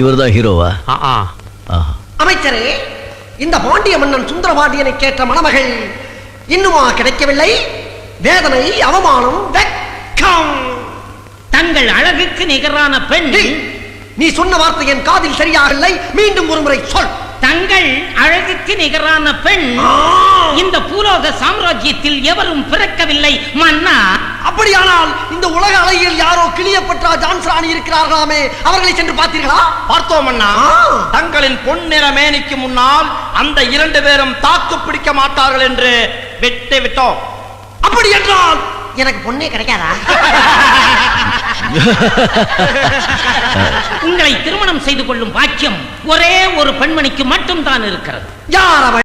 இவர்தான் ஹீரோவா? அமைச்சரே, இந்த பாண்டிய மன்னன் சுந்தரபாண்டியனை கேட்ட மணமகள் இன்னுமா கிடைக்கவில்லை? வேதனை, அவமானம், வெட்கம். தங்கள் அழகுக்கு நிகரான பெண். நீ சொன்ன வார்த்தை என் காதில் சரியாகவில்லை. மீண்டும் ஒருமுறை சொல். தங்கள் அழகுக்கு நிகரான பெண் இந்த பூலோக சாம்ராஜ்யத்தில் எவரும் பிறக்கவில்லை மன்னா. அப்படியானால் இந்த உலக அழகியில் யாரோ கிளியப்பட்டா ஜான்சராணி இருக்கிறார்களாமே, அவர்களை சென்று பார்த்தீர்களா? பார்த்தோம் அண்ணா. தங்களின் பொன்னிற மேனிக்கு முன்னால் அந்த 2 பேரும் தாக்கு பிடிக்க மாட்டார்கள் என்று விட்டு விட்டோம். அப்படி என்றால் எனக்கு பொண்ணே கிடைக்காதா? உங்களை திருமணம் செய்து கொள்ளும் பாக்கியம் ஒரே ஒரு பெண்மணிக்கு மட்டும் தான் இருக்கிறது. யார் அவள்?